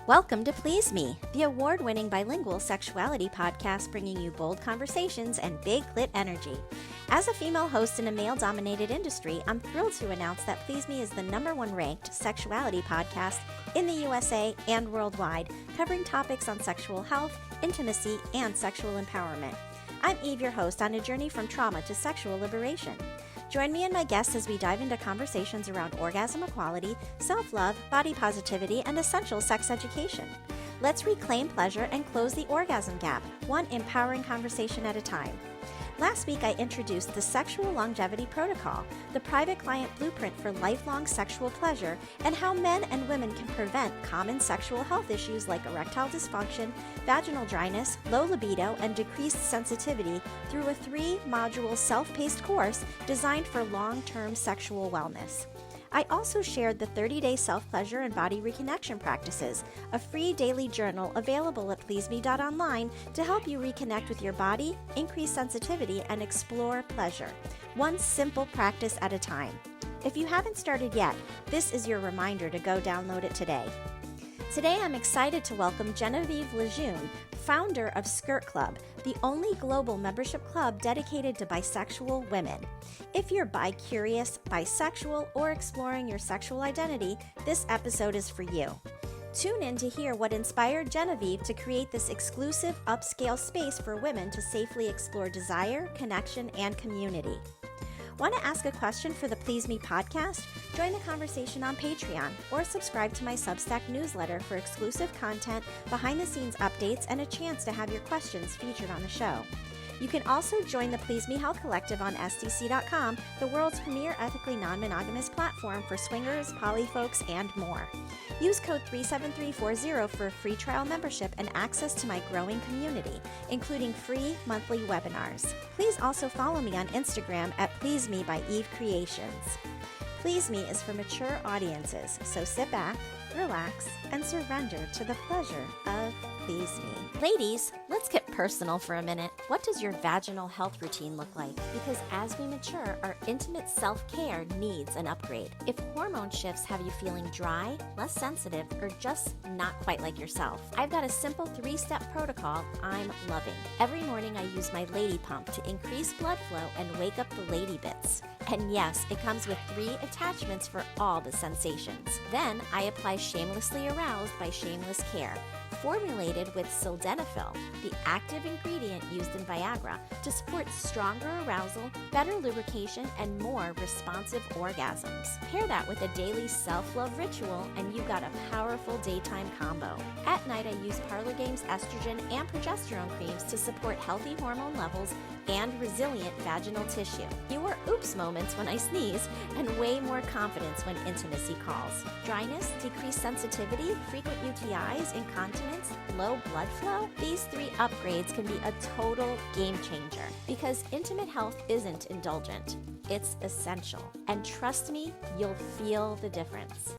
Welcome to Please Me, the award-winning bilingual sexuality podcast bringing you bold conversations and big clit energy. As a female host in a male-dominated industry, I'm thrilled to announce that Please Me is the #1 ranked sexuality podcast in the USA and worldwide, covering topics on sexual health, intimacy, and sexual empowerment. I'm Eve, your host, on a journey from trauma to sexual liberation. Join me and my guests as we dive into conversations around orgasm equality, self-love, body positivity, and essential sex education. Let's reclaim pleasure and close the orgasm gap, one empowering conversation at a time. Last week, I introduced the Sexual Longevity Protocol, the private client blueprint for lifelong sexual pleasure, and how men and women can prevent common sexual health issues like erectile dysfunction, vaginal dryness, low libido, and decreased sensitivity through a 3-module self-paced course designed for long-term sexual wellness. I also shared the 30-day self-pleasure and body reconnection practices, a free daily journal available at pleaseme.online to help you reconnect with your body, increase sensitivity, and explore pleasure, one simple practice at a time. If you haven't started yet, this is your reminder to go download it today. Today, I'm excited to welcome Genevieve Lejeune, founder of Skirt Club, the only global membership club dedicated to bisexual women. If you're bi-curious, bisexual, or exploring your sexual identity, this episode is for you. Tune in to hear what inspired Genevieve to create this exclusive upscale space for women to safely explore desire, connection, and community. Want to ask a question for the Please Me podcast? Join the conversation on Patreon or subscribe to my Substack newsletter for exclusive content, behind-the-scenes updates, and a chance to have your questions featured on the show. You can also join the Please Me Health Collective on SDC.com, the world's premier ethically non-monogamous platform for swingers, poly folks, and more. Use code 37340 for a free trial membership and access to my growing community, including free monthly webinars. Please also follow me on Instagram at Please Me by Eve Creations. Please Me is for mature audiences, so sit back, relax, and surrender to the pleasure of Please Me. Ladies, let's get personal for a minute. What does your vaginal health routine look like? Because as we mature, our intimate self-care needs an upgrade. If hormone shifts have you feeling dry, less sensitive, or just not quite like yourself, I've got a simple 3-step protocol I'm loving. Every morning I use my lady pump to increase blood flow and wake up the lady bits. And yes, it comes with 3 attachments for all the sensations. Then I apply Shamelessly Aroused by Shameless Care, formulated with sildenafil, the active ingredient used in Viagra, to support stronger arousal, better lubrication, and more responsive orgasms. Pair that with a daily self-love ritual, and you've got a powerful daytime combo. At night, I use Parlor Games estrogen and progesterone creams to support healthy hormone levels and resilient vaginal tissue. Fewer oops moments when I sneeze, and way more confidence when intimacy calls. Dryness, decreased sensitivity, frequent UTIs, incontinence, low blood flow? These 3 upgrades can be a total game changer because intimate health isn't indulgent. It's essential. And trust me, you'll feel the difference.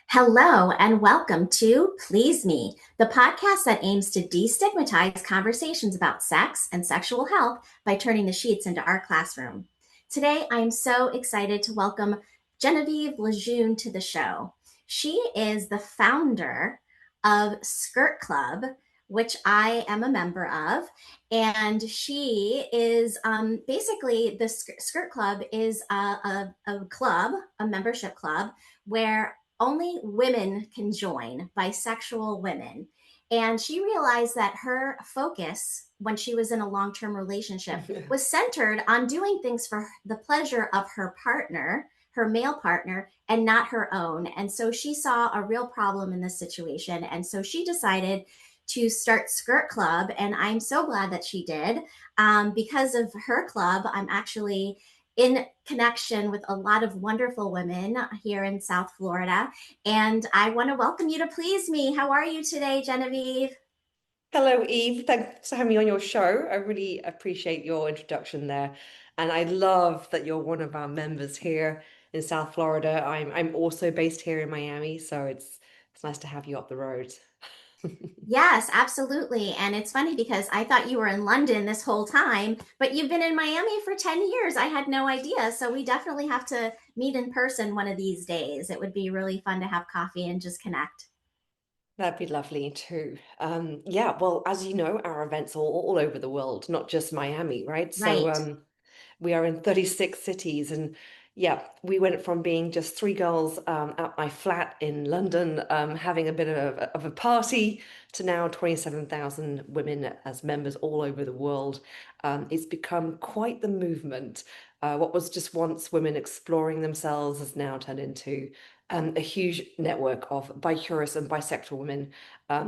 Hello, and welcome to Please Me, the podcast that aims to destigmatize conversations about sex and sexual health by turning the sheets into our classroom. Today, I'm so excited to welcome Genevieve Lejeune to the show. She is the founder of Skirt Club, which I am a member of, and she is basically the Skirt Club is a club, a membership club, where only women can join, bisexual women. And she realized that her focus when she was in a long-term relationship was centered on doing things for the pleasure of her partner, her male partner, and not her own. And so she saw a real problem in this situation. And so she decided to start Skirt Club. And I'm so glad that she did. Because of her club, I'm actually in connection with a lot of wonderful women here in South Florida. And I want to welcome you to Please Me. How are you today, Genevieve? Hello, Eve. Thanks for having me on your show. I really appreciate your introduction there. And I love that you're one of our members here in South Florida. I'm also based here in Miami, so it's nice to have you up the road. Yes, absolutely. And it's funny because I thought you were in London this whole time, but you've been in Miami for 10 years. I had no idea. So we definitely have to meet in person one of these days. It would be really fun to have coffee and just connect. That'd be lovely too. Yeah, well, as you know, our events are all over the world, not just Miami, right? So Right. we are in 36 cities, and yeah, we went from being just three girls at my flat in London, having a bit of a party, to now 27,000 women as members all over the world. It's become quite the movement. What was just once women exploring themselves has now turned into a huge network of bi-curious and bisexual women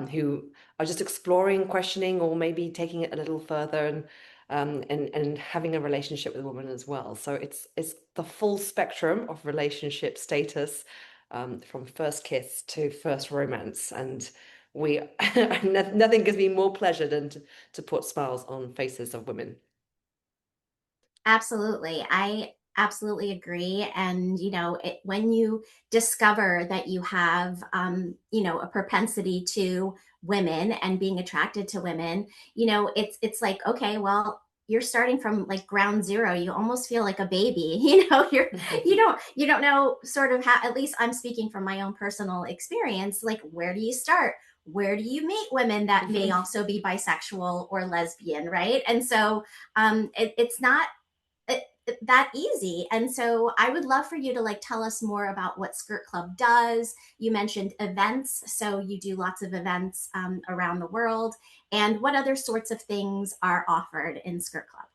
who are just exploring, questioning, or maybe taking it a little further and having a relationship with a woman as well. So it's the full spectrum of relationship status, from first kiss to first romance, and we nothing gives me more pleasure than to put smiles on faces of women. Absolutely. I absolutely agree. And, when you discover that you have, a propensity to women and being attracted to women, it's like, okay, well, you're starting from like ground zero. You almost feel like a baby. You don't know sort of how, at least I'm speaking from my own personal experience, like where do you start? Where do you meet women that may also be bisexual or lesbian, right? And so it's not that easy. And so I would love for you to like tell us more about what Skirt Club does. You mentioned events, so you do lots of events around the world. And what other sorts of things are offered in Skirt Club?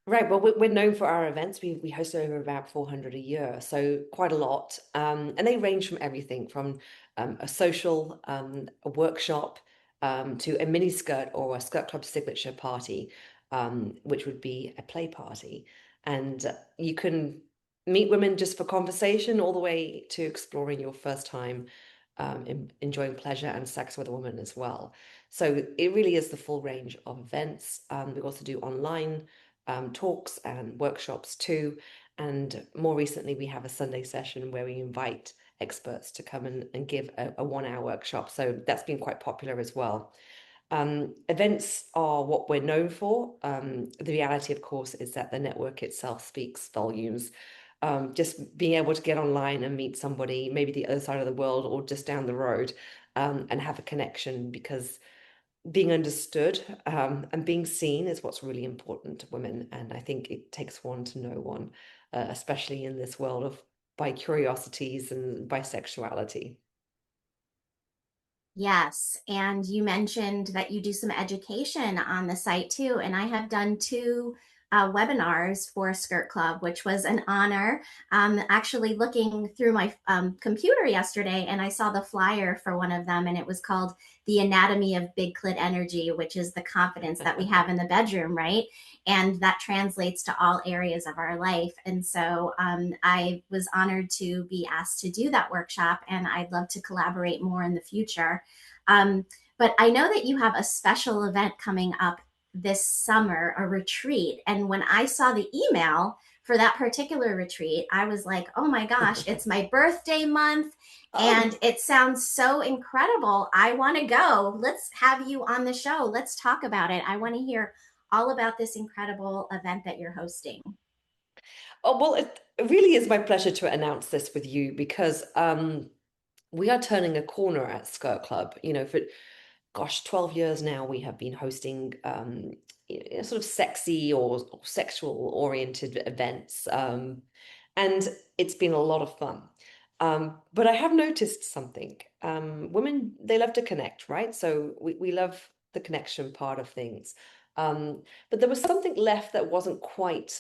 Right. Well, we're known for our events. We host over about 400 a year, so quite a lot. And they range from everything from a social, a workshop, to a mini skirt or a skirt club signature party, which would be a play party. And you can meet women just for conversation, all the way to exploring your first time, enjoying pleasure and sex with a woman as well. So it really is the full range of events. We also do online talks and workshops too. And more recently, we have a Sunday session where we invite experts to come and give a 1 hour workshop. So that's been quite popular as well. Events are what we're known for. The reality, of course, is that the network itself speaks volumes. Just being able to get online and meet somebody, maybe the other side of the world or just down the road, and have a connection, because being understood, and being seen is what's really important to women. And I think it takes one to know one, especially in this world of bi curiosities and bisexuality. Yes. And you mentioned that you do some education on the site too. And I have done two webinars for Skirt Club, which was an honor. Actually, looking through my computer yesterday, and I saw the flyer for one of them, and it was called The Anatomy of Big Clit Energy, which is the confidence that we have in the bedroom, right? And that translates to all areas of our life. And so I was honored to be asked to do that workshop, and I'd love to collaborate more in the future. Um, but I know that you have a special event coming up this summer, a retreat. And when I saw the email for that particular retreat, I was like, oh my gosh, it's my birthday month. Oh, And it sounds so incredible. I want to go. Let's have you on the show. Let's talk about it. I want to hear all about this incredible event that you're hosting. oh well, it really is my pleasure to announce this with you, because we are turning a corner at Skirt Club. For gosh, 12 years now, we have been hosting sort of sexy or sexual oriented events. And it's been a lot of fun. But I have noticed something. Women, they love to connect, right? So we love the connection part of things. But there was something left that wasn't quite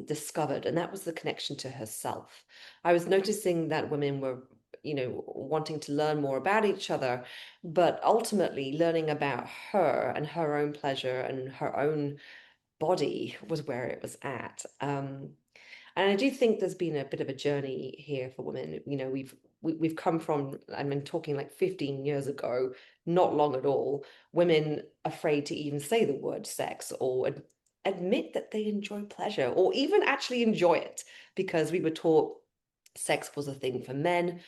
discovered, and that was the connection to herself. I was noticing that women were, wanting to learn more about each other, but ultimately learning about her and her own pleasure and her own body was where it was at. And I do think there's been a bit of a journey here for women. We've come from, I mean, talking like 15 years ago, not long at all, women afraid to even say the word sex or admit that they enjoy pleasure or even actually enjoy it, because we were taught sex was a thing for men.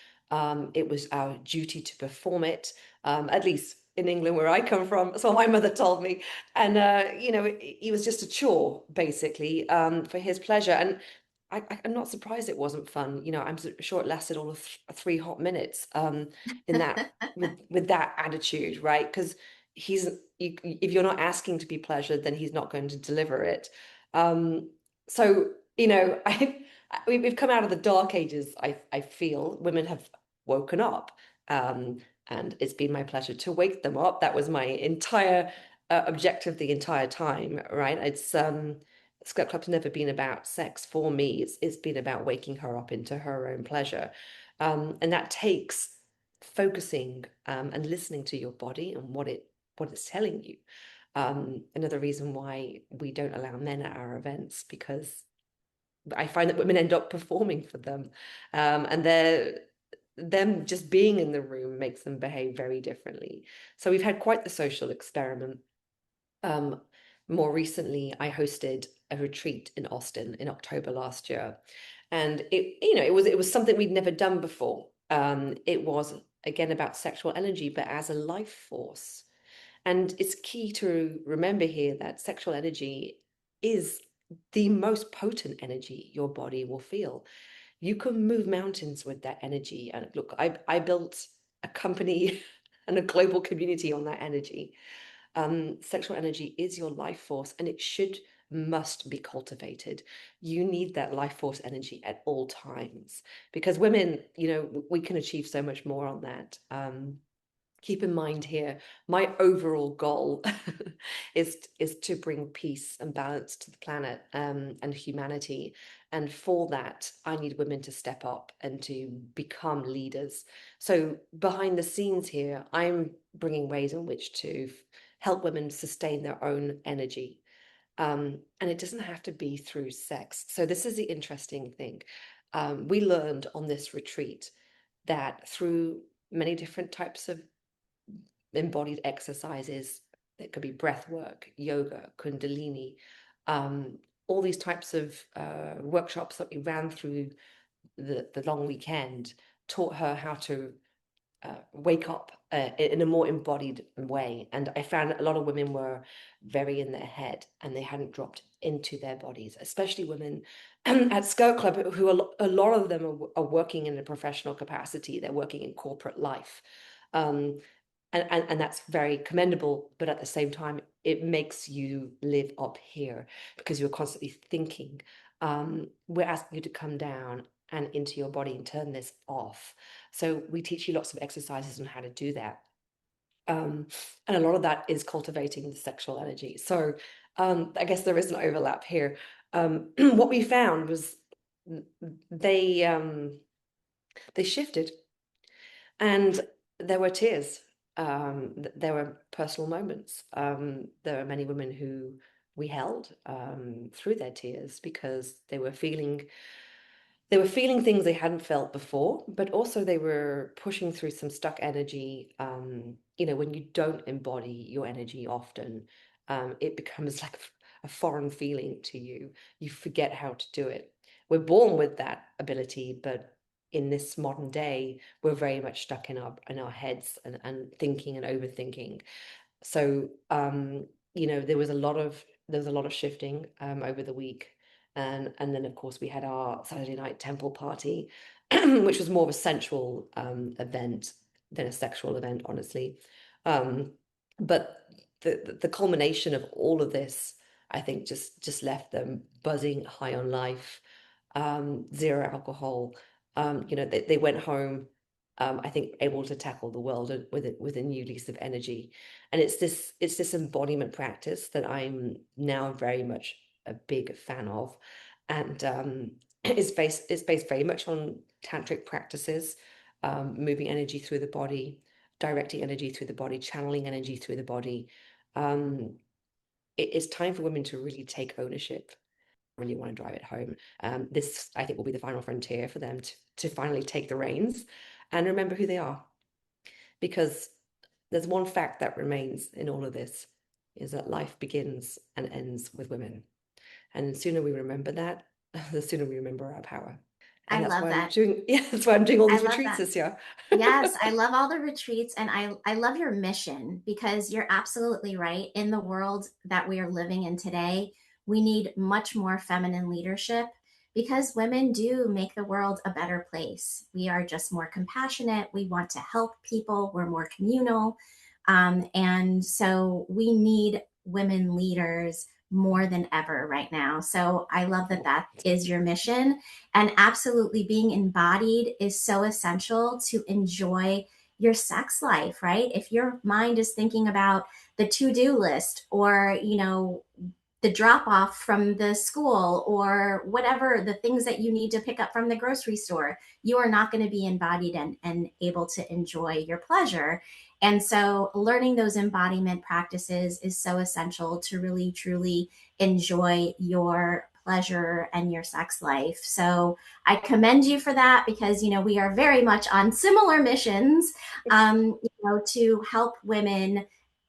It was our duty to perform it, at least in England, where I come from. That's what my mother told me. And, it was just a chore, basically, for his pleasure. And I'm not surprised it wasn't fun. I'm sure it lasted all of 3 hot minutes. In that with that attitude, right? Because he's if you're not asking to be pleasured, then he's not going to deliver it. Um, so we've come out of the dark ages. I feel women have woken up, um, and it's been my pleasure to wake them up. That was my entire objective the entire time, right? Skirt Club's never been about sex for me. It's been about waking her up into her own pleasure. And that takes focusing and listening to your body and what it's telling you. Another reason why we don't allow men at our events, because I find that women end up performing for them. And them just being in the room makes them behave very differently. So we've had quite the social experiment. um, More recently, I hosted a retreat in Austin in October last year, and it was something we'd never done before. It was again about sexual energy, but as a life force. And it's key to remember here that sexual energy is the most potent energy your body will feel. You can move mountains with that energy. And look, I built a company and a global community on that energy. Sexual energy is your life force, and it must be cultivated. You need that life force energy at all times, because women, we can achieve so much more on that. Keep in mind here, my overall goal is to bring peace and balance to the planet, and humanity. And for that, I need women to step up and to become leaders. So behind the scenes here, I'm bringing ways in which to help women sustain their own energy. And it doesn't have to be through sex. So this is the interesting thing. We learned on this retreat that through many different types of embodied exercises, that could be breath work, yoga, kundalini, all these types of workshops that we ran through the long weekend taught her how to wake up in a more embodied way. And I found a lot of women were very in their head and they hadn't dropped into their bodies, especially women at Skirt Club, who a lot of them are working in a professional capacity. They're working in corporate life. Um, and that's very commendable, but at the same time it makes you live up here because you're constantly thinking. We're asking you to come down and into your body and turn this off. So we teach you lots of exercises on how to do that. And a lot of that is cultivating the sexual energy. So I guess there is an overlap here. What we found was they they shifted, and there were tears. There were personal moments. There are many women who we held through their tears because they were feeling things they hadn't felt before, but also they were pushing through some stuck energy. When you don't embody your energy often, it becomes like a foreign feeling to you. You forget how to do it. We're born with that ability, but in this modern day, we're very much stuck in our heads and thinking and overthinking. So there was a lot of shifting over the week, and then of course we had our Saturday night temple party, which was more of a sensual event than a sexual event, honestly. But the culmination of all of this, I think, just left them buzzing high on life. Zero alcohol. They went home, I think, able to tackle the world with a new lease of energy. And it's this embodiment practice that I'm now very much a big fan of. And it's based very much on tantric practices, moving energy through the body, directing energy through the body, channeling energy through the body. It's time for women to really take ownership, really want to drive it home. This, I think, will be the final frontier for them to finally take the reins and remember who they are. Because there's one fact that remains in all of this, is that life begins and ends with women. And the sooner we remember that, the sooner we remember our power. I And that's love why I'm that. doing, yeah, that's why I'm doing all I these love retreats that. this year. Yes, I love all the retreats, and I love your mission, because you're absolutely right. In the world that we are living in today, we need much more feminine leadership. because women do make the world a better place. We are just more compassionate. We want to help people. We're more communal. And so we need women leaders more than ever right now. So I love that that is your mission. And absolutely being embodied is so essential to enjoy your sex life, right? If your mind is thinking about the to-do list or, the drop off from the school or whatever the things that you need to pick up from the grocery store, you are not going to be embodied and able to enjoy your pleasure. And so learning those embodiment practices is so essential to really truly enjoy your pleasure and your sex life. So I commend you for that because we are very much on similar missions, to help women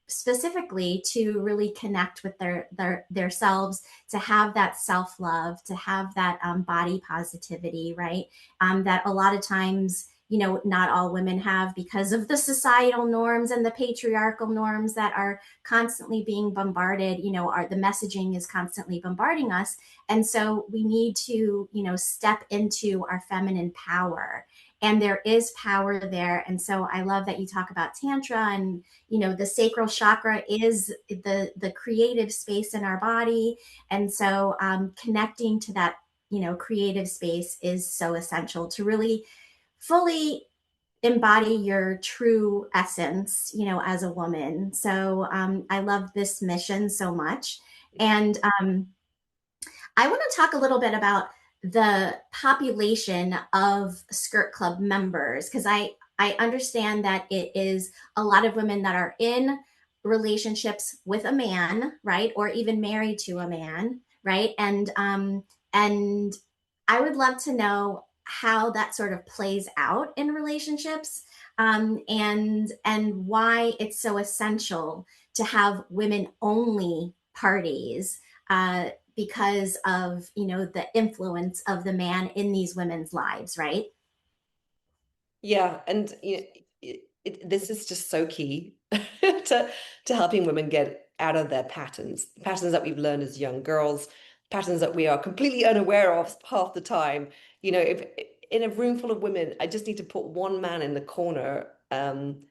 specifically to really connect with their selves, to have that self-love, to have that body positivity, right? That a lot of times not all women have because of the societal norms and the patriarchal norms that are constantly being bombarded. The messaging is constantly bombarding us, and so we need to step into our feminine power, and there is power there. And so I love that you talk about tantra, and the sacral chakra is the creative space in our body. And so connecting to that creative space is so essential to really fully embody your true essence as a woman. So I love this mission so much. And I want to talk a little bit about the population of Skirt Club members because I understand that it is a lot of women that are in relationships with a man, right, or even married to a man, right, and I would love to know how that sort of plays out in relationships, and why it's so essential to have women only parties. Because of the influence of the man in these women's lives, right? Yeah, and this is just so key to helping women get out of their patterns that we've learned as young girls, patterns that we are completely unaware of half the time. If in a room full of women, I just need to put one man in the corner, and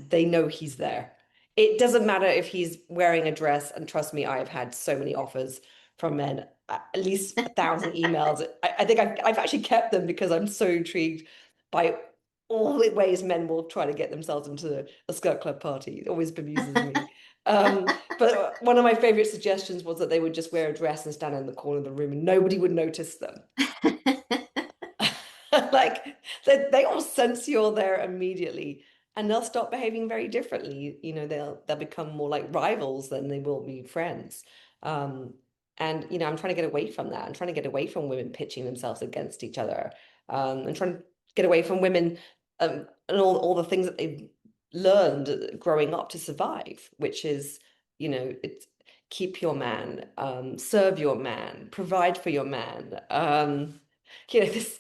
they know he's there. It doesn't matter if he's wearing a dress, and trust me, I've had so many offers from men, at least 1,000 emails. I think I've actually kept them because I'm so intrigued by all the ways men will try to get themselves into a skirt club party. It always bemuses me. But one of my favorite suggestions was that they would just wear a dress and stand in the corner of the room and nobody would notice them. Like they all sense you're there immediately and they'll start behaving very differently. They'll become more like rivals than they will be friends. And I'm trying to get away from that. I'm trying to get away from women pitching themselves against each other. And trying to get away from women, and all the things that they've learned growing up to survive, which is, it's keep your man, serve your man, provide for your man. This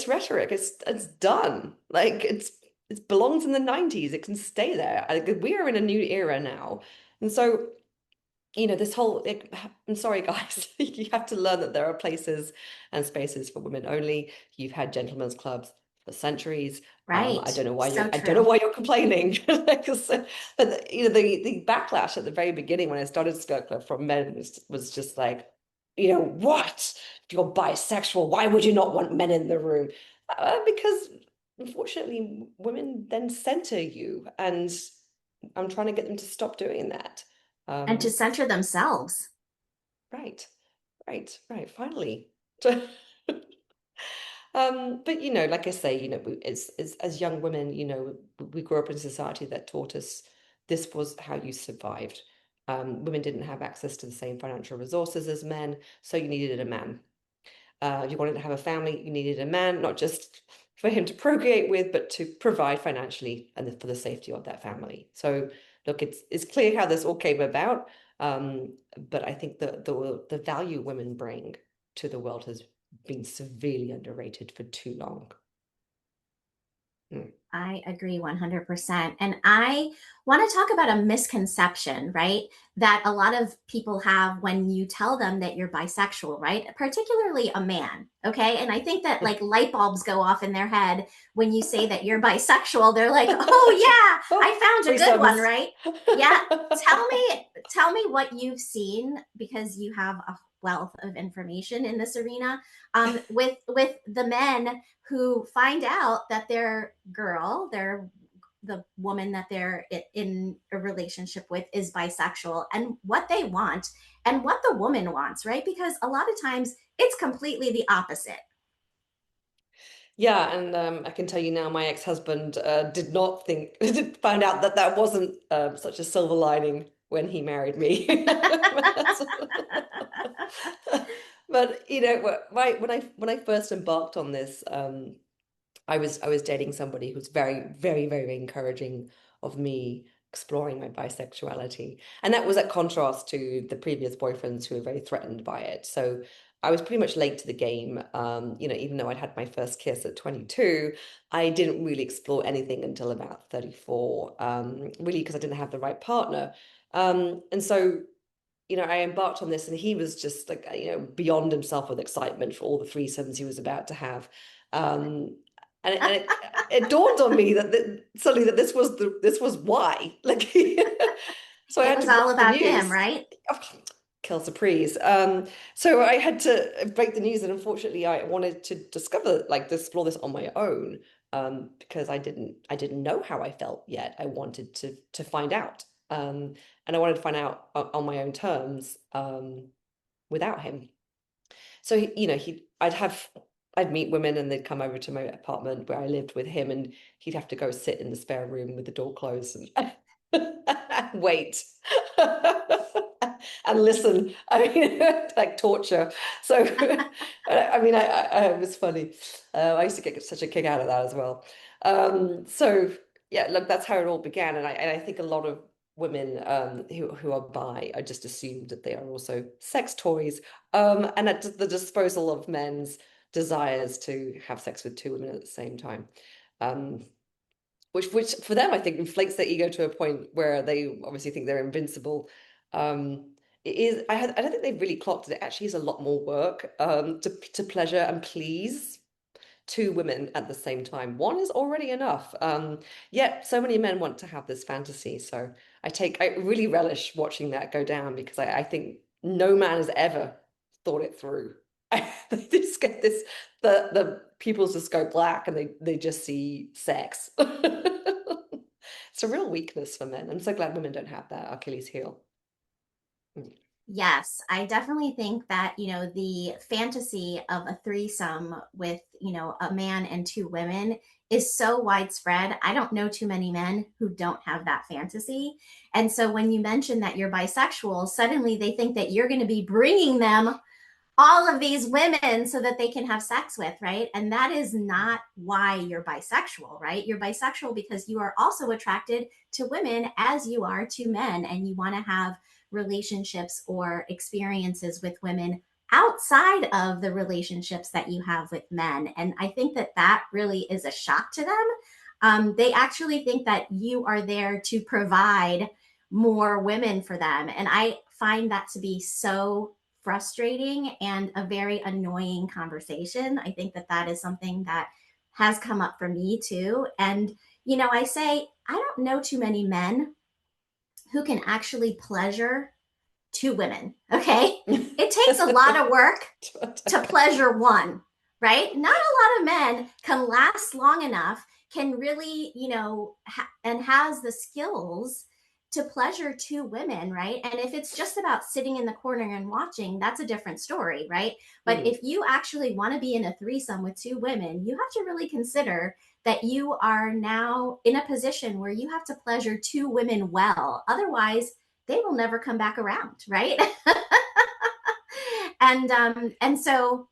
rhetoric it's done. Like it belongs in the 90s. It can stay there. We are in a new era now. And so, this whole, I'm sorry, guys, you have to learn that there are places and spaces for women only. You've had gentlemen's clubs for centuries. Right. So I don't know true. why you're complaining. But the backlash at the very beginning when I started Skirt Club from men was just like, what? If you're bisexual, why would you not want men in the room? Because unfortunately, women then center you, and I'm trying to get them to stop doing that. And to Um, center themselves. right, right. Finally. But like I say, as young women, we grew up in a society that taught us this was how you survived. Women didn't have access to the same financial resources as men, so you needed a man. If you wanted to have a family, you needed a man, not just for him to procreate with, but to provide financially and for the safety of that family. So look, it's clear how this all came about. But I think the value women bring to the world has been severely underrated for too long. Hmm. I agree 100%. And I want to talk about a misconception, right? That a lot of people have when you tell them that you're bisexual, right? Particularly a man. Okay. And I think that like light bulbs go off in their head when you say that you're bisexual. They're like, oh, yeah, I found a good one, Threesomes. right? Yeah. Tell me what you've seen because you have a wealth of information in this arena with the men who find out that their girl, their the woman that they're in a relationship with is bisexual and what they want and what the woman wants, right? Because a lot of times it's completely the opposite. Yeah, and I can tell you now, my ex-husband did not think, did find out that that wasn't such a silver lining when he married me. But you know, when I first embarked on this, I was dating somebody who's very, very, very, very encouraging of me exploring my bisexuality. And that was at contrast to the previous boyfriends who were very threatened by it. So I was pretty much late to the game. Even though I'd had my first kiss at 22, I didn't really explore anything until about 34, really because I didn't have the right partner. And so I embarked on this, and he was just like, beyond himself with excitement for all the threesomes he was about to have. Um, and it dawned on me that suddenly that this was why. Like, so I It had was to break all the about him, news. right? Oh, kill surprise. So I had to break the news, and unfortunately, I wanted to explore this on my own, because I didn't know how I felt yet. I wanted to find out, and I wanted to find out on my own terms, without him. So I'd meet women, and they'd come over to my apartment where I lived with him, and he'd have to go sit in the spare room with the door closed and wait and listen. I mean, like torture. So, I mean, it was funny. I used to get such a kick out of that as well. So yeah, look, that's how it all began, and I think a lot of women who are bi are just assumed that they are also sex toys, and at the disposal of men's desires to have sex with two women at the same time. Um, which for them, I think, inflates their ego to a point where they obviously think they're invincible. It is, I don't think they've really clocked it. It actually is a lot more work, to pleasure and please two women at the same time. One is already enough. Yet so many men want to have this fantasy. So I really relish watching that go down, because I think no man has ever thought it through. They just get this, the pupils just go black, and they just see sex. It's a real weakness for men. I'm so glad women don't have that Achilles heel. Mm. Yes, I definitely think that, the fantasy of a threesome with, a man and two women is so widespread. I don't know too many men who don't have that fantasy. And so when you mention that you're bisexual, suddenly they think that you're going to be bringing them all of these women so that they can have sex with, right? And that is not why you're bisexual, right? You're bisexual because you are also attracted to women as you are to men, and you want to have relationships or experiences with women outside of the relationships that you have with men. And I think that that really is a shock to them. They actually think that you are there to provide more women for them. And I find that to be so frustrating and a very annoying conversation. I think that that is something that has come up for me too. And, I say, I don't know too many men who can actually pleasure two women. Okay. It takes a lot of work to pleasure one, right? Not a lot of men can last long enough, can really, and has the skills to pleasure two women, right? And if it's just about sitting in the corner and watching, that's a different story, right? But Mm. if you actually want to be in a threesome with two women, you have to really consider that you are now in a position where you have to pleasure two women well. Otherwise, they will never come back around, right? And so,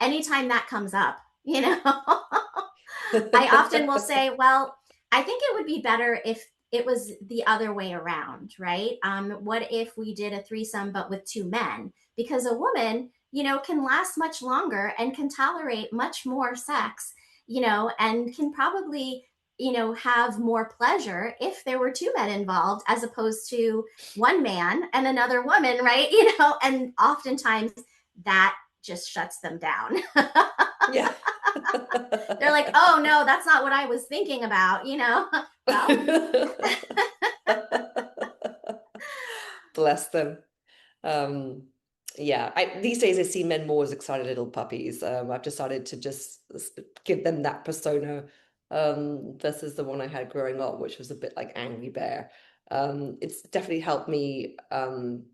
anytime that comes up, I often will say, well, I think it would be better if it was the other way around, right? What if we did a threesome but with two men? Because a woman, can last much longer and can tolerate much more sex and can probably, have more pleasure if there were two men involved as opposed to one man and another woman, right? And oftentimes that just shuts them down. Yeah. They're like, oh no, that's not what I was thinking about, well. Bless them. Um, yeah, these days I see men more as excited little puppies. I've decided to just give them that persona, versus the one I had growing up, which was a bit like angry bear. It's definitely helped me, and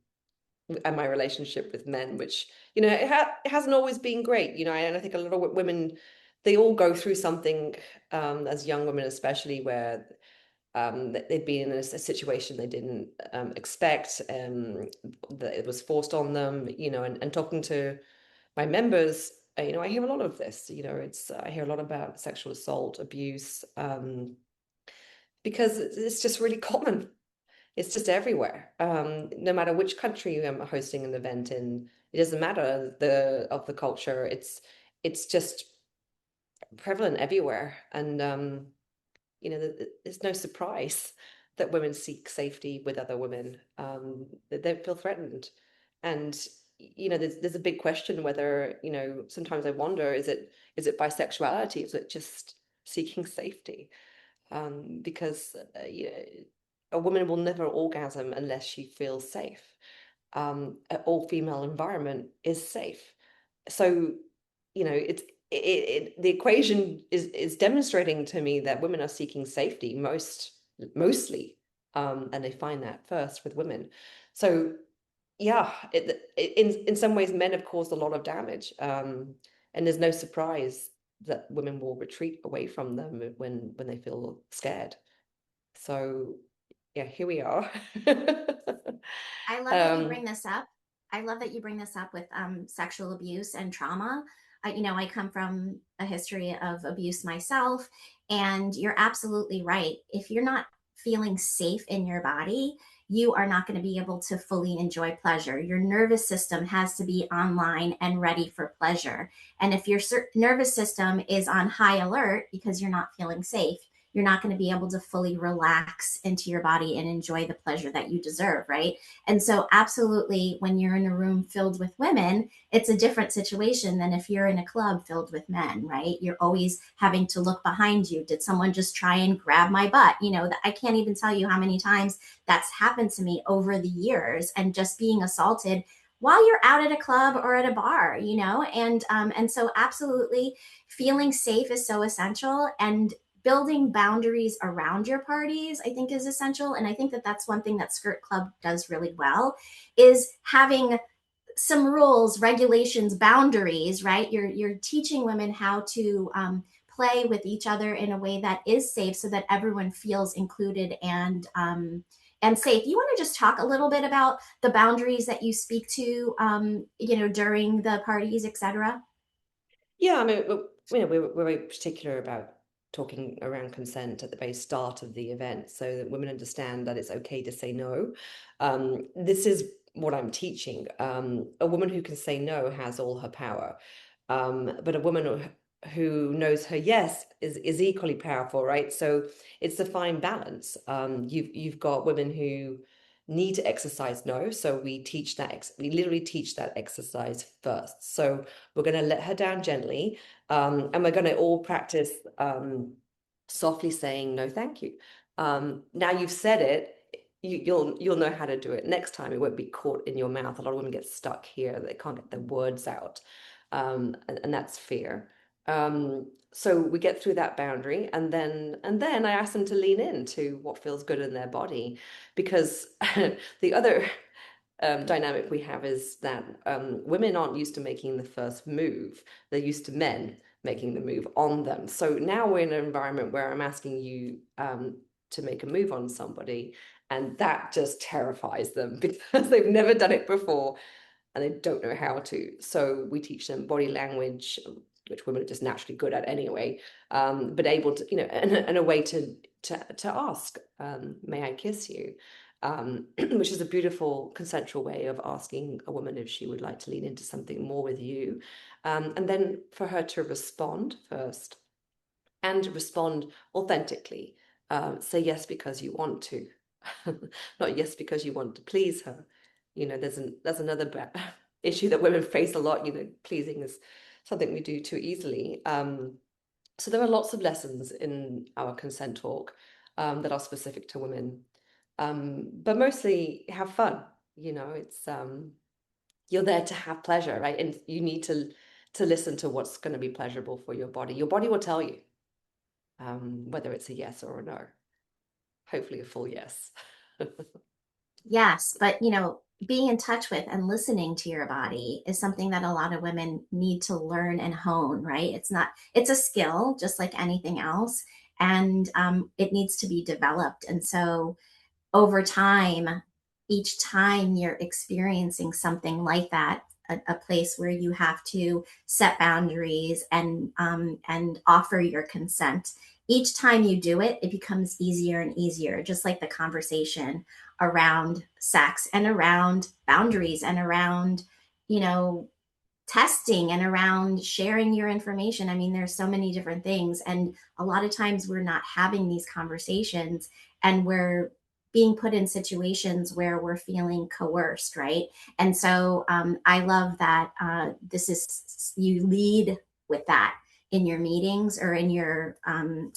my relationship with men, which, it hasn't always been great, and I think a lot of women, they all go through something, as young women especially, where they'd been in a situation they didn't expect, that it was forced on them, and talking to my members, I hear a lot of this, I hear a lot about sexual assault, abuse, because it's just really common. It's just everywhere. No matter which country I'm hosting an event in, it doesn't matter of the culture. It's just prevalent everywhere, and there's no surprise that women seek safety with other women. That they feel threatened, and there's a big question whether, sometimes I wonder, is it bisexuality? Is it just seeking safety? Because a woman will never orgasm unless she feels safe. An all-female environment is safe. So, the equation is demonstrating to me that women are seeking safety mostly, and they find that first with women. So, yeah, in some ways, men have caused a lot of damage, and there's no surprise that women will retreat away from them when they feel scared. So, yeah, here we are. I love that you um, bring this up. I love that you bring this up with sexual abuse and trauma. I come from a history of abuse myself, and you're absolutely right. If you're not feeling safe in your body, you are not going to be able to fully enjoy pleasure. Your nervous system has to be online and ready for pleasure. And if your nervous system is on high alert because you're not feeling safe, you're not going to be able to fully relax into your body and enjoy the pleasure that you deserve, right? And so, absolutely, when you're in a room filled with women, it's a different situation than if you're in a club filled with men, right? You're always having to look behind you. Did someone just try and grab my butt? I can't even tell you how many times that's happened to me over the years, and just being assaulted while you're out at a club or at a bar, and so absolutely feeling safe is so essential, and building boundaries around your parties, I think, is essential. And I think that that's one thing that Skirt Club does really well, is having some rules, regulations, boundaries, right? You're teaching women how to play with each other in a way that is safe, so that everyone feels included and safe. You want to just talk a little bit about the boundaries that you speak to, during the parties, etc.? Yeah, I mean, we're very particular about talking around consent at the very start of the event, so that women understand that it's okay to say no. This is what I'm teaching. A woman who can say no has all her power, but a woman who knows her yes is equally powerful, right? So it's a fine balance. You've got women who need to exercise no, so we literally teach that exercise first. So we're going to let her down gently, and we're going to all practice softly saying no thank you. Now you've said it, you'll know how to do it next time. It won't be caught in your mouth. A lot of women get stuck here, they can't get their words out, and that's fear. So we get through that boundary, and then I ask them to lean into what feels good in their body, because the other dynamic we have is that women aren't used to making the first move. They're used to men making the move on them. So now we're in an environment where I'm asking you to make a move on somebody, and that just terrifies them because they've never done it before and they don't know how to. So we teach them body language, which women are just naturally good at anyway, but able to, and a way to ask, may I kiss you? Which is a beautiful consensual way of asking a woman if she would like to lean into something more with you. And then for her to respond first. and respond authentically. Say yes because you want to, not yes because you want to please her. There's another issue that women face a lot. Pleasing is something we do too easily. So there are lots of lessons in our consent talk that are specific to women, but mostly have fun. It's you're there to have pleasure, right? And you need to listen to what's going to be pleasurable for your body. Your body will tell you whether it's a yes or a no. Hopefully, a full yes. Yes, but being in touch with and listening to your body is something that a lot of women need to learn and hone, right? It's a skill just like anything else, and it needs to be developed. And so over time, each time you're experiencing something like that, a place where you have to set boundaries and offer your consent, each time you do it, it becomes easier and easier, just like the conversation around sex and around boundaries and around, you know, testing and around sharing your information. I mean, there's so many different things. And a lot of times we're not having these conversations and we're being put in situations where we're feeling coerced, right? And so I love that you lead with that in your meetings or in your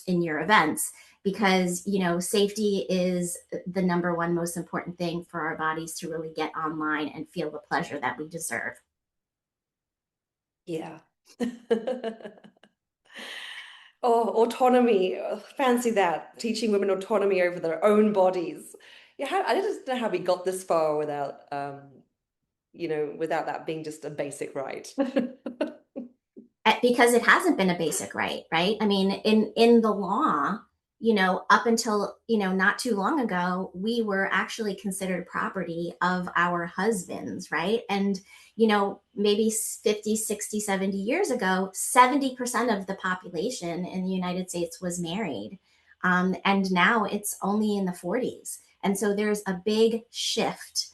events, because safety is the number one most important thing for our bodies to really get online and feel the pleasure that we deserve. Yeah. Oh, autonomy. Fancy that. Teaching women autonomy over their own bodies. Yeah, I just don't know how we got this far without that being just a basic right. Because it hasn't been a basic right? I mean, in the law, up until not too long ago, we were actually considered property of our husbands, right? And maybe 50, 60, 70 years ago, 70% of the population in the United States was married, and now it's only in the 40s. And so there's a big shift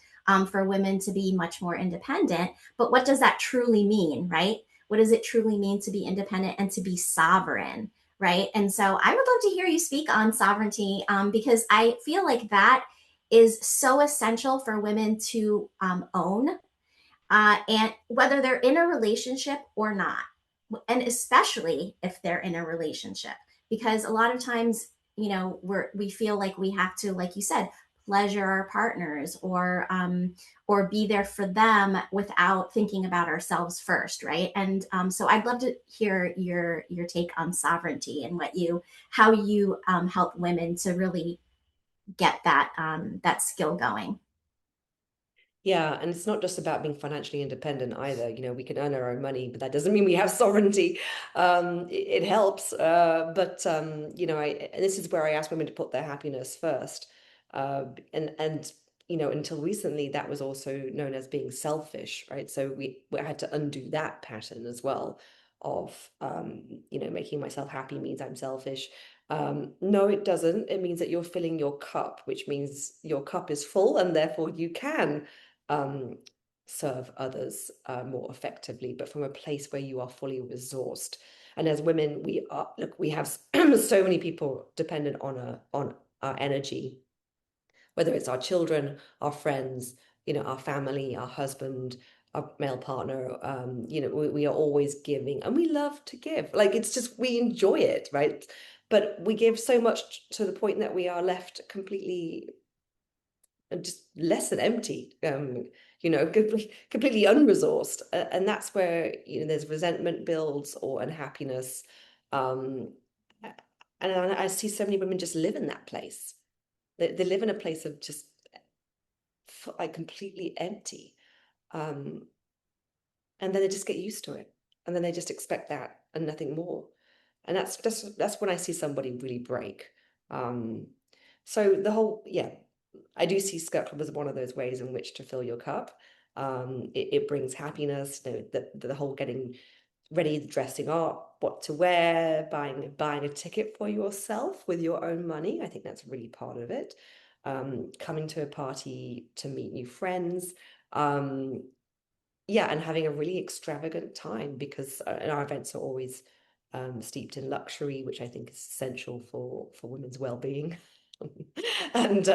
for women to be much more independent. But what does that truly mean, right? What does it truly mean to be independent and to be sovereign, right? And so I would love to hear you speak on sovereignty, because I feel like that is so essential for women to own, and whether they're in a relationship or not, and especially if they're in a relationship, because a lot of times we feel like we have to, like you said, pleasure our partners or be there for them without thinking about ourselves first, right? And so I'd love to hear your take on sovereignty and how you help women to really get that skill going. Yeah, and it's not just about being financially independent either. We can earn our own money, but that doesn't mean we have sovereignty. It helps, but and this is where I ask women to put their happiness first. And until recently, that was also known as being selfish, right? So we had to undo that pattern as well of making myself happy means I'm selfish. No, it doesn't. It means that you're filling your cup, which means your cup is full, and therefore you can um, serve others more effectively, but from a place where you are fully resourced. And as women, we have so many people dependent on our energy, whether it's our children, our friends, our family, our husband, our male partner. We are always giving, and we love to give. Like, it's just, we enjoy it, right? But we give so much to the point that we are left completely just less than empty, completely unresourced. And that's where, there's resentment builds or unhappiness. Um, and I see so many women just live in that place. They live in a place of just like completely empty. Um, and then they just get used to it. And then they just expect that and nothing more. And that's when I see somebody really break. Um, so yeah, I do see Skirt Club as one of those ways in which to fill your cup. It brings happiness, the whole getting ready, dressing up, what to wear, buying a ticket for yourself with your own money. I think that's really part of it. Coming to a party to meet new friends. Yeah, and having a really extravagant time, because our events are always steeped in luxury, which I think is essential for women's well-being. and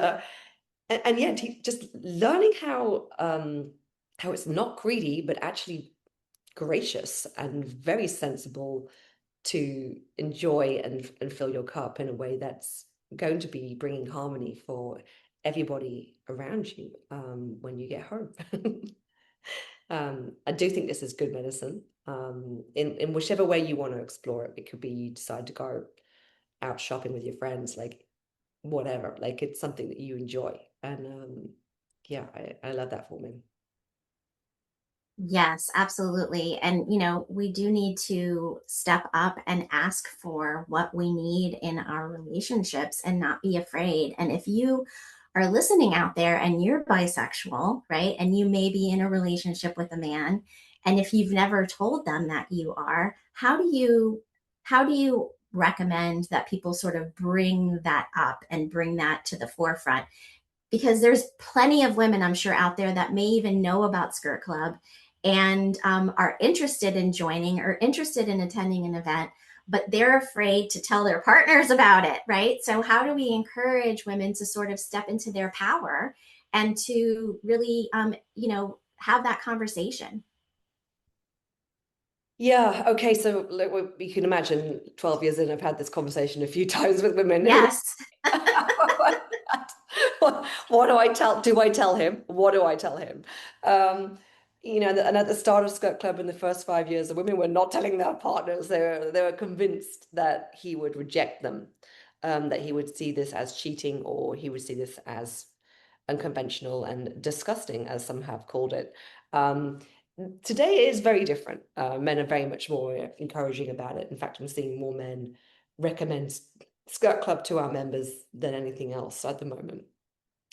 yet just learning how it's not greedy, but actually gracious and very sensible to enjoy and fill your cup in a way that's going to be bringing harmony for everybody around you when you get home. I do think this is good medicine in whichever way you want to explore it. It could be you decide to go out shopping with your friends, like whatever, like it's something that you enjoy. And yeah, I love that for me. Yes, absolutely. And, we do need to step up and ask for what we need in our relationships and not be afraid. And if you are listening out there and you're bisexual, right, and you may be in a relationship with a man, and if you've never told them that you are, how do you recommend that people sort of bring that up and bring that to the forefront? Because there's plenty of women, I'm sure, out there that may even know about Skirt Club and are interested in joining or interested in attending an event, but they're afraid to tell their partners about it, right? So, how do we encourage women to sort of step into their power and to really, have that conversation? Yeah, okay, so like, you can imagine 12 years in, I've had this conversation a few times with women who Yes. what do I tell? Do I tell him? What do I tell him? Um, and at the start of Skirt Club in the first 5 years, the women were not telling their partners. They were convinced that he would reject them, that he would see this as cheating, or he would see this as unconventional and disgusting, as some have called it. Um, Today it is very different. Men are very much more encouraging about it. In fact, I'm seeing more men recommend Skirt Club to our members than anything else at the moment.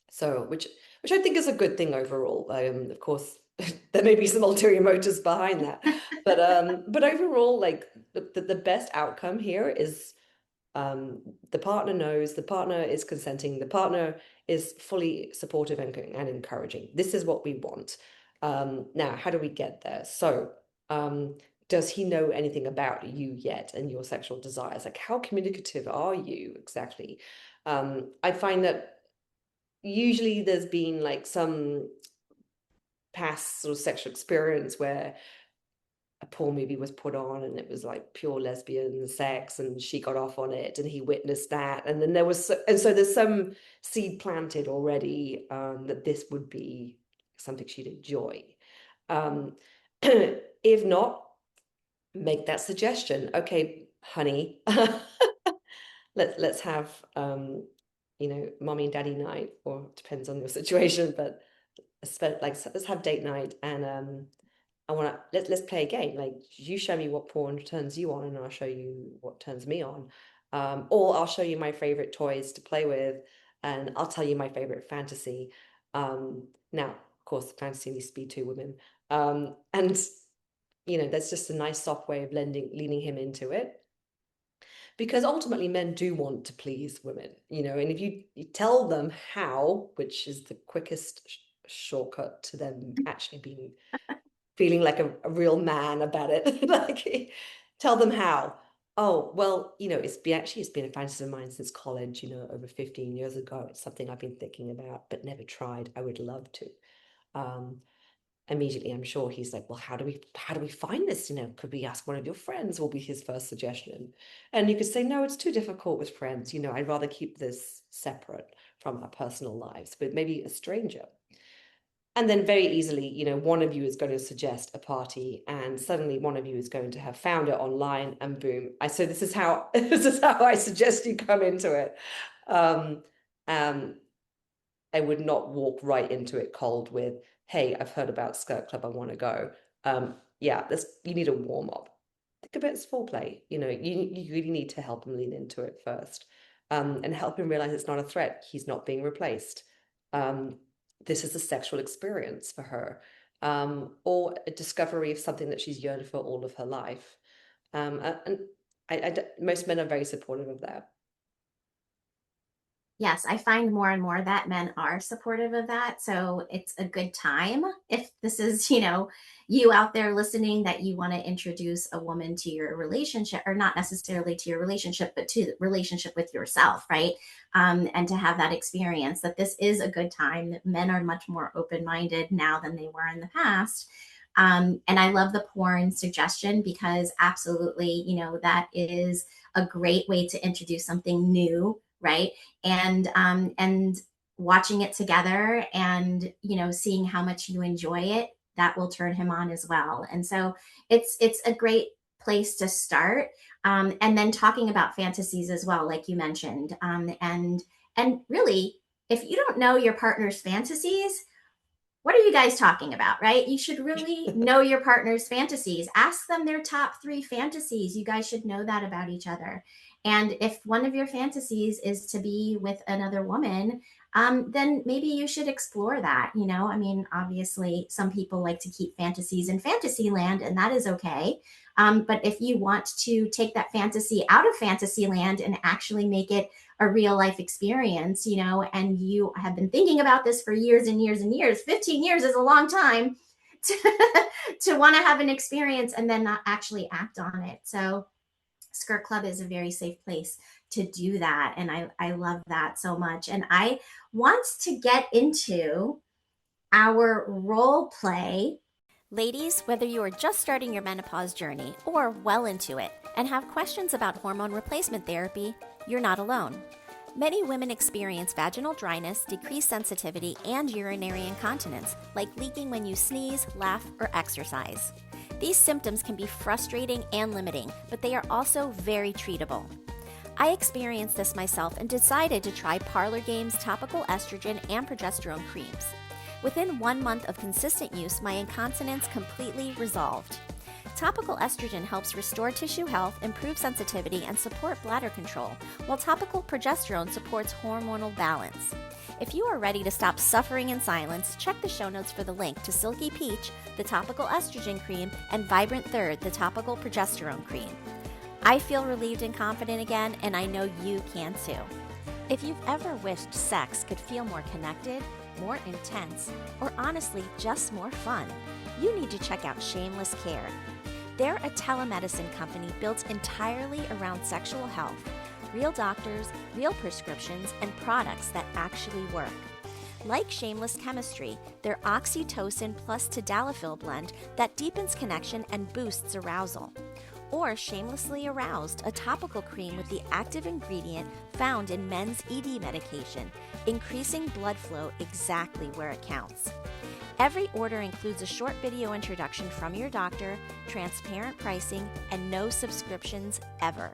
So, which I think is a good thing overall. Of course, there may be some ulterior motives behind that, but overall, like the best outcome here is the partner knows, the partner is consenting, the partner is fully supportive and encouraging. This is what we want. Now, how do we get there? So, does he know anything about you yet and your sexual desires? Like, how communicative are you exactly? I find that usually there's been like some past sort of sexual experience where a porn movie was put on and it was like pure lesbian sex and she got off on it and he witnessed that, and then so there's some seed planted already that this would be something she'd enjoy. um, if not, make that suggestion. Okay, honey, let's have mommy and daddy night, or depends on your situation, but let's have date night, and I want to let's play a game. Like, you show me what porn turns you on, and I'll show you what turns me on. Or I'll show you my favorite toys to play with, and I'll tell you my favorite fantasy. Now, of course, fantasy needs to be two women. And there's just a nice soft way of leaning him into it, because ultimately men do want to please women, and if you tell them how, which is the quickest shortcut to them actually being feeling like a real man about it. Like, tell them how. Oh, well, it's been a fantasy of mine since college, over 15 years ago. It's something I've been thinking about but never tried. I would love to. Um, Immediately, I'm sure he's like, well, how do we find this? Could we ask one of your friends? Will be his first suggestion. And you could say, no, it's too difficult with friends. I'd rather keep this separate from our personal lives, but maybe a stranger. And then very easily, one of you is going to suggest a party, and suddenly one of you is going to have found it online, and boom. So this is how I suggest you come into it. Um, um, I would not walk right into it cold with, "Hey, I've heard about Skirt Club. I want to go." Yeah, you need a warm up. Think of it as foreplay. You really need to help him lean into it first, and help him realize it's not a threat. He's not being replaced. Um, this is a sexual experience for her, or a discovery of something that she's yearned for all of her life. And most men are very supportive of that. Yes, I find more and more that men are supportive of that. So it's a good time if this is, you out there listening that you want to introduce a woman to your relationship, or not necessarily to your relationship, but to the relationship with yourself, right? And to have that experience that this is a good time, that men are much more open minded now than they were in the past. And I love the porn suggestion because absolutely, that is a great way to introduce something new, right? And watching it together and seeing how much you enjoy it, that will turn him on as well. And so it's a great place to start. And then talking about fantasies as well, like you mentioned. And really, if you don't know your partner's fantasies, what are you guys talking about, right? You should really know your partner's fantasies. Ask them their top three fantasies. You guys should know that about each other. And if one of your fantasies is to be with another woman, then maybe you should explore that. I mean, obviously, some people like to keep fantasies in fantasy land, and that is okay. But if you want to take that fantasy out of fantasy land and actually make it a real life experience, and you have been thinking about this for years and years and years. 15 years is a long time to want to have an experience and then not actually act on it. So Skirt Club is a very safe place to do that. And I love that so much. And I want to get into our role play. Ladies, whether you are just starting your menopause journey or well into it and have questions about hormone replacement therapy, you're not alone. Many women experience vaginal dryness, decreased sensitivity, and urinary incontinence, like leaking when you sneeze, laugh, or exercise. These symptoms can be frustrating and limiting, but they are also very treatable. I experienced this myself and decided to try Parlor Game's topical estrogen and progesterone creams. Within 1 month of consistent use, my incontinence completely resolved. Topical estrogen helps restore tissue health, improve sensitivity, and support bladder control, while topical progesterone supports hormonal balance. If you are ready to stop suffering in silence, check the show notes for the link to Silky Peach, the topical estrogen cream, and Vibrant Third, the topical progesterone cream. I feel relieved and confident again, and I know you can too. If you've ever wished sex could feel more connected, more intense, or honestly just more fun, you need to check out Shameless Care. They're a telemedicine company built entirely around sexual health, real doctors, real prescriptions, and products that actually work. Like Shameless Chemistry, their oxytocin plus tadalafil blend that deepens connection and boosts arousal. Or Shamelessly Aroused, a topical cream with the active ingredient found in men's ED medication, increasing blood flow exactly where it counts. Every order includes a short video introduction from your doctor, transparent pricing, and no subscriptions ever.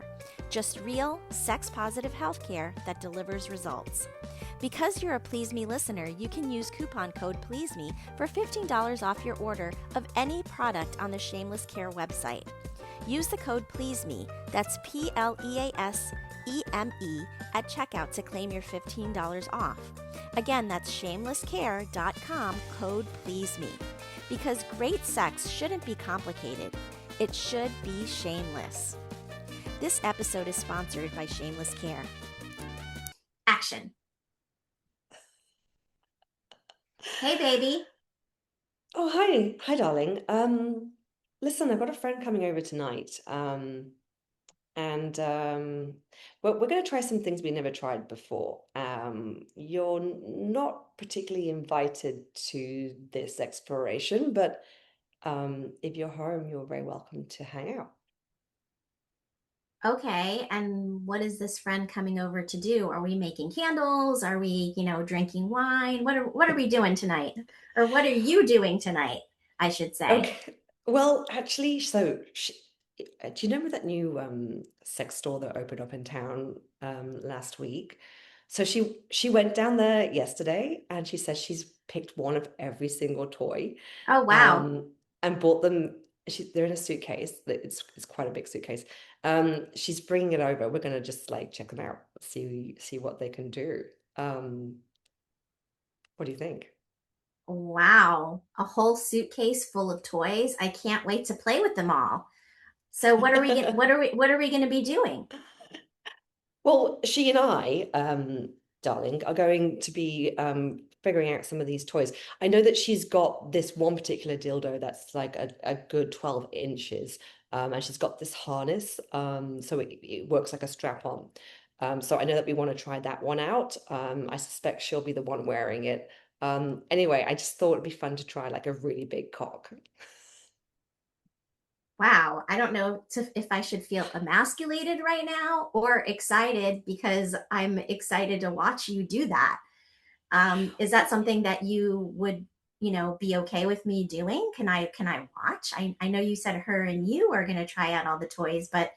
Just real, sex-positive healthcare that delivers results. Because you're a Please Me listener, you can use coupon code PLEASEME for $15 off your order of any product on the Shameless Care website. Use the code PLEASEME, that's PLEASEME, at checkout to claim your $15 off. Again, that's shamelesscare.com, code PLEASEME. Because great sex shouldn't be complicated. It should be shameless. This episode is sponsored by Shameless Care. Action. Hey, baby. Oh, hi. Hi, darling. Listen, I've got a friend coming over tonight. And well, we're going to try some things we never tried before. You're not particularly invited to this exploration, but if you're home, you're very welcome to hang out. Okay, and what is this friend coming over to do? Are we making candles? Are we, drinking wine? What are we doing tonight? Or what are you doing tonight, I should say? Okay. Well, actually, do you remember that new sex store that opened up in town last week? So she went down there yesterday and she says she's picked one of every single toy Oh, wow. um, and bought them. They're in a suitcase. It's quite a big suitcase. She's bringing it over. We're gonna just like check them out, see what they can do. Um, what do you think? Wow. A whole suitcase full of toys. I can't wait to play with them all. So what are we going to be doing? Well, she and I, darling, are going to be figuring out some of these toys. I know that she's got this one particular dildo that's like a good 12 inches. And she's got this harness, so it works like a strap on. So I know that we want to try that one out. I suspect she'll be the one wearing it. Anyway, I just thought it'd be fun to try like a really big cock. Wow, I don't know if I should feel emasculated right now or excited because I'm excited to watch you do that. Is that something that you would, be okay with me doing? Can I watch? I know you said her and you are going to try out all the toys, but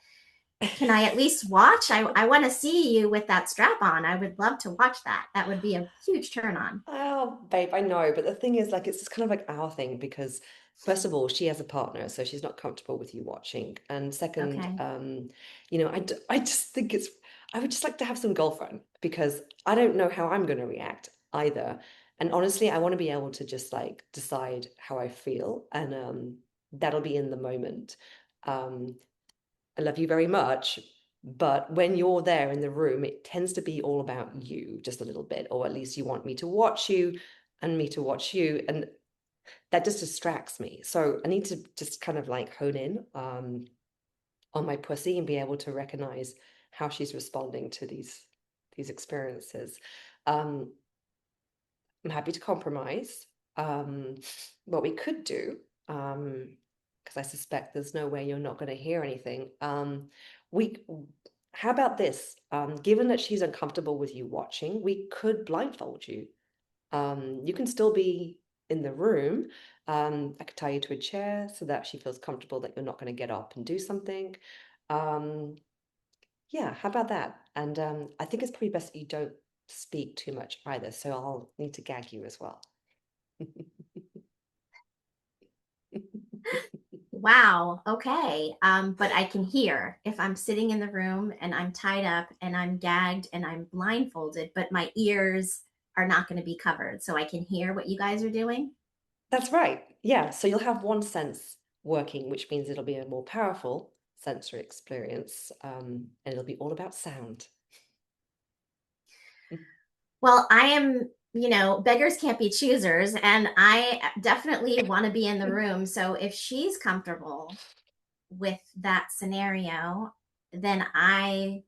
can I at least watch? I want to see you with that strap on. I would love to watch that. That would be a huge turn on. Oh, babe, I know, but the thing is, like, it's just kind of like our thing because, first of all, she has a partner, so she's not comfortable with you watching. And second, Okay. I just think I would just like to have some girlfriend because I don't know how I'm going to react either. And honestly, I want to be able to just like decide how I feel, and that'll be in the moment. Um, I love you very much. But when you're there in the room, it tends to be all about you just a little bit, or at least you want me to watch you and me to watch you. And that just distracts me. So I need to just kind of like hone in on my pussy and be able to recognize how she's responding to these experiences. Um, I'm happy to compromise. Um, what we could do, because I suspect there's no way you're not going to hear anything. We, how about this? Given that she's uncomfortable with you watching, we could blindfold you. You can still be in the room. I could tie you to a chair so that she feels comfortable that you're not going to get up and do something. Um, yeah, how about that? And I think it's probably best that you don't speak too much either, so I'll need to gag you as well. Wow. Okay. But I can hear if I'm sitting in the room and I'm tied up and I'm gagged and I'm blindfolded, but my ears are not going to be covered. So I can hear what you guys are doing. That's right. Yeah. So you'll have one sense working, which means it'll be a more powerful sensory experience, and it'll be all about sound. Well, I am, beggars can't be choosers, and I definitely want to be in the room. So if she's comfortable with that scenario, then I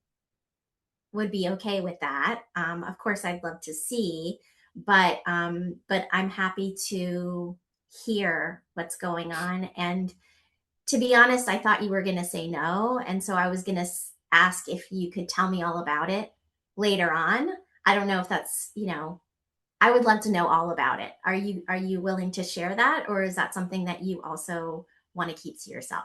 would be okay with that. Of course, I'd love to see, but I'm happy to hear what's going on. And to be honest, I thought you were going to say no, and so I was going to ask if you could tell me all about it later on. I don't know if that's, I would love to know all about it. Are you willing to share that, or is that something that you also want to keep to yourself?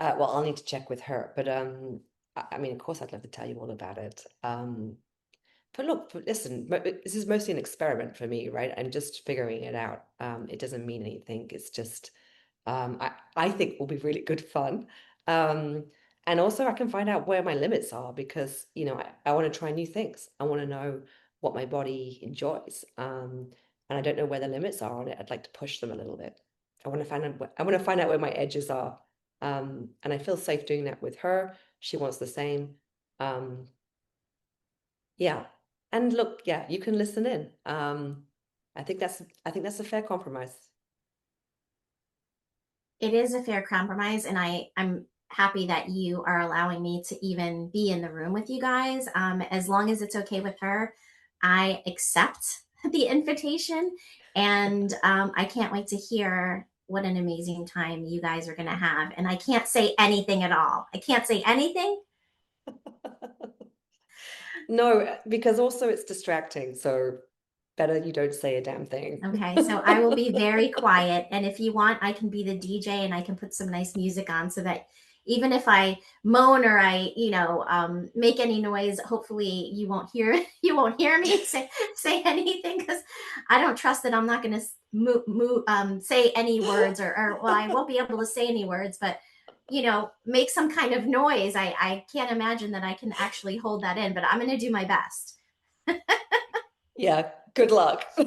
Well, I'll need to check with her, but I mean, of course, I'd love to tell you all about it. But look, but listen, this is mostly an experiment for me, right? I'm just figuring it out. It doesn't mean anything. It's just, I think will be really good fun. Um, and also I can find out where my limits are because, I want to try new things. I want to know what my body enjoys. And I don't know where the limits are on it. I'd like to push them a little bit. I want to find out where my edges are. And I feel safe doing that with her. She wants the same. Um, yeah. And look, yeah, you can listen in. I think that's a fair compromise. It is a fair compromise, and I'm happy that you are allowing me to even be in the room with you guys. As long as it's okay with her, I accept the invitation, and I can't wait to hear what an amazing time you guys are going to have. And I can't say anything at all. I can't say anything. No, because also it's distracting, so better you don't say a damn thing. Okay, so I will be very quiet. And if you want, I can be the DJ and I can put some nice music on so that even if I moan or I, make any noise, hopefully you won't hear me say anything because I don't trust that I'm not going to say any words or well, I won't be able to say any words, but make some kind of noise. I can't imagine that I can actually hold that in, but I'm going to do my best. Yeah, good luck. All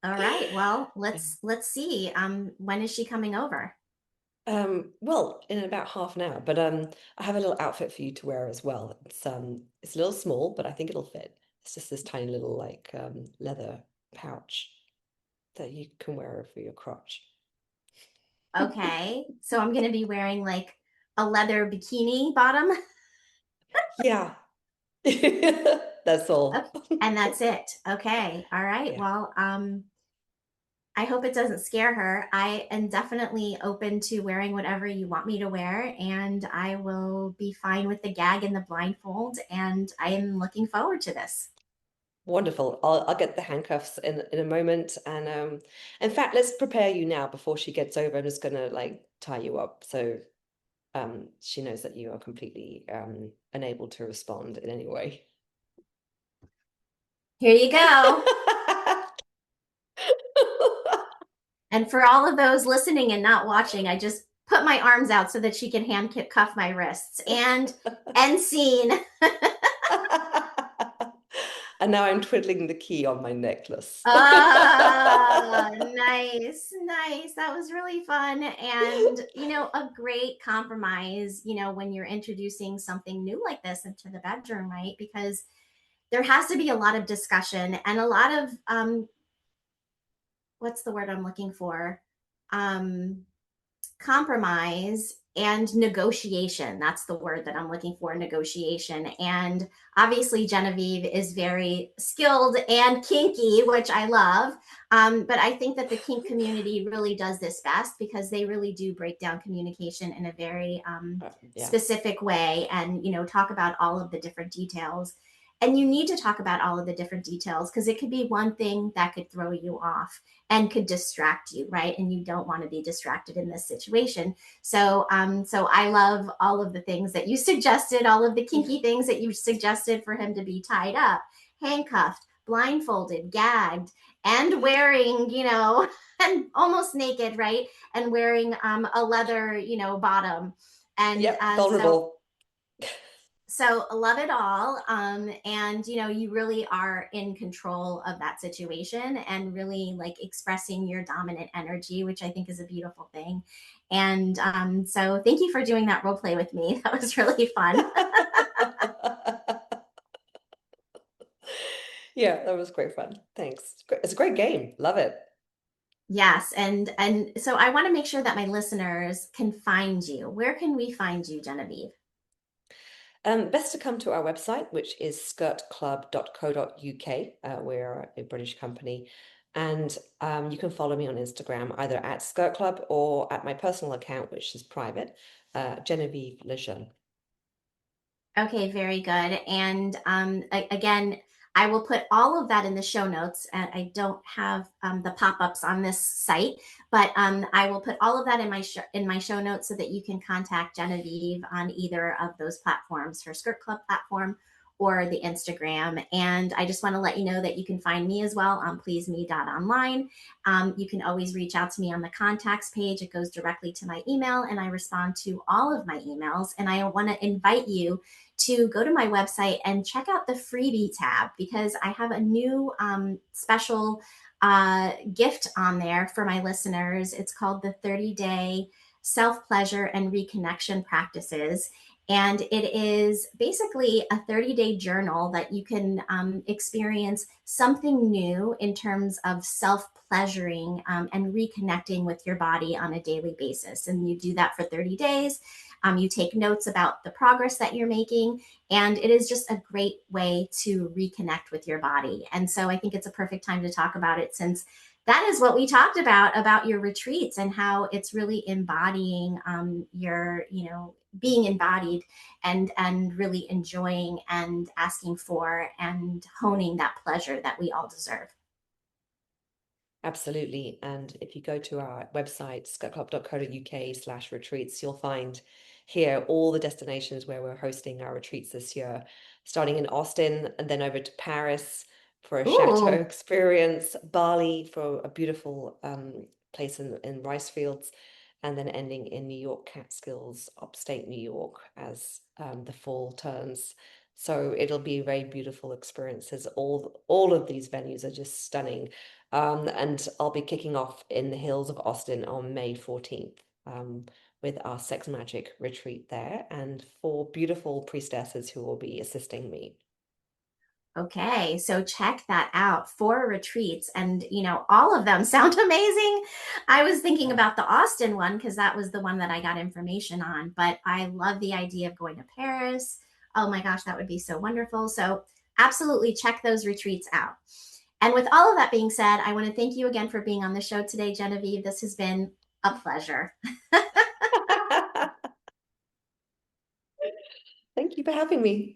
right. Well, let's see. When is she coming over? Well, in about half an hour, but I have a little outfit for you to wear as well. It's a little small, but I think it'll fit. It's just this tiny little like leather pouch that you can wear over your crotch. Okay. So I'm going to be wearing like a leather bikini bottom. Yeah, that's Okay. all. And that's it. Okay. All right. Yeah, Well, I hope it doesn't scare her. I am definitely open to wearing whatever you want me to wear, and I will be fine with the gag and the blindfold. And I am looking forward to this. wonderful. I'll get the handcuffs in a moment, and in fact, let's prepare you now before she gets over and is gonna like tie you up, so she knows that you are completely unable to respond in any way. Here you go. And for all of those listening and not watching, I just put my arms out so that she can handcuff my wrists and end scene. And now I'm twiddling the key on my necklace. Ah, nice, nice. That was really fun. And, a great compromise, when you're introducing something new like this into the bedroom, right? Because there has to be a lot of discussion and a lot of, what's the word I'm looking for? Um, Compromise and negotiation. That's the word that I'm looking for, negotiation. And obviously, Genevieve is very skilled and kinky, which I love. But I think that the kink community really does this best because they really do break down communication in a very Yeah, specific way and, talk about all of the different details. And you need to talk about all of the different details because it could be one thing that could throw you off and could distract you, right? And you don't want to be distracted in this situation. So I love all of the things that you suggested, all of the kinky things that you suggested for him to be tied up, handcuffed, blindfolded, gagged, and wearing, and almost naked, right? And wearing a leather, bottom. And yep, vulnerable. so love it all. And you really are in control of that situation and really like expressing your dominant energy, which I think is a beautiful thing. And so thank you for doing that role play with me. That was really fun. Yeah, that was great fun. Thanks. It's a great game. Love it. Yes, and so I want to make sure that my listeners can find you. Where can we find you, Genevieve? Best to come to our website, which is skirtclub.co.uk. We're a British company. And you can follow me on Instagram, either at Skirt Club or at my personal account, which is private, Genevieve Lejeune. Okay, very good. And again, I will put all of that in the show notes. And I don't have the pop-ups on this site, but I will put all of that in my show notes so that you can contact Genevieve on either of those platforms, her Skirt Club platform or the Instagram. And I just want to let you know that you can find me as well on pleaseme.online. You can always reach out to me on the contacts page. It goes directly to my email, and I respond to all of my emails. And I want to invite you to go to my website and check out the freebie tab because I have a new special gift on there for my listeners. It's called the 30-day self pleasure and reconnection practices. And it is basically a 30-day journal that you can experience something new in terms of self pleasuring and reconnecting with your body on a daily basis. And you do that for 30 days. You take notes about the progress that you're making, and it is just a great way to reconnect with your body. And so I think it's a perfect time to talk about it since that is what we talked about your retreats and how it's really embodying your, being embodied and really enjoying and asking for and honing that pleasure that we all deserve. Absolutely. And if you go to our website, skirtclub.co.uk/retreats, you'll find here all the destinations where we're hosting our retreats this year, starting in Austin and then over to Paris for a chateau Ooh. experience, Bali for a beautiful place in rice fields, and then ending in New York Catskills, upstate New York, as the fall turns. So it'll be very beautiful experiences. All of these venues are just stunning. And I'll be kicking off in the hills of Austin on May 14th, with our sex magic retreat there, and 4 beautiful priestesses who will be assisting me. Okay, so check that out. 4 retreats, and all of them sound amazing. I was thinking about the Austin one because that was the one that I got information on, but I love the idea of going to Paris. Oh my gosh, that would be so wonderful. So absolutely check those retreats out. And with all of that being said, I want to thank you again for being on the show today, Genevieve. This has been a pleasure. Thank you for having me.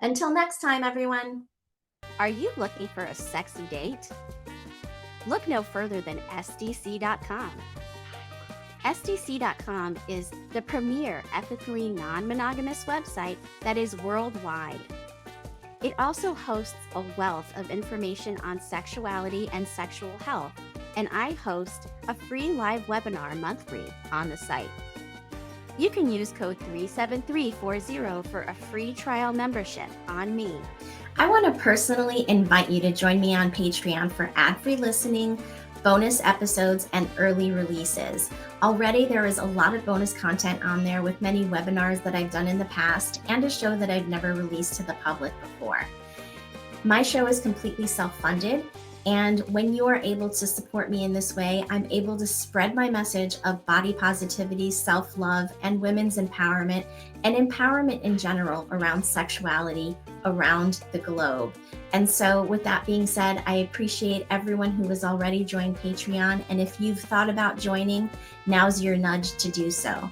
Until next time, everyone. Are you looking for a sexy date? Look no further than SDC.com. SDC.com is the premier ethically non-monogamous website that is worldwide. It also hosts a wealth of information on sexuality and sexual health, and I host a free live webinar monthly on the site. You can use code 37340 for a free trial membership on me. I want to personally invite you to join me on Patreon for ad-free listening, bonus episodes, and early releases. Already there is a lot of bonus content on there with many webinars that I've done in the past and a show that I've never released to the public before. My show is completely self-funded, and when you are able to support me in this way, I'm able to spread my message of body positivity, self-love, and women's empowerment, and empowerment in general around sexuality around the globe. And so with that being said, I appreciate everyone who has already joined Patreon. And if you've thought about joining, now's your nudge to do so.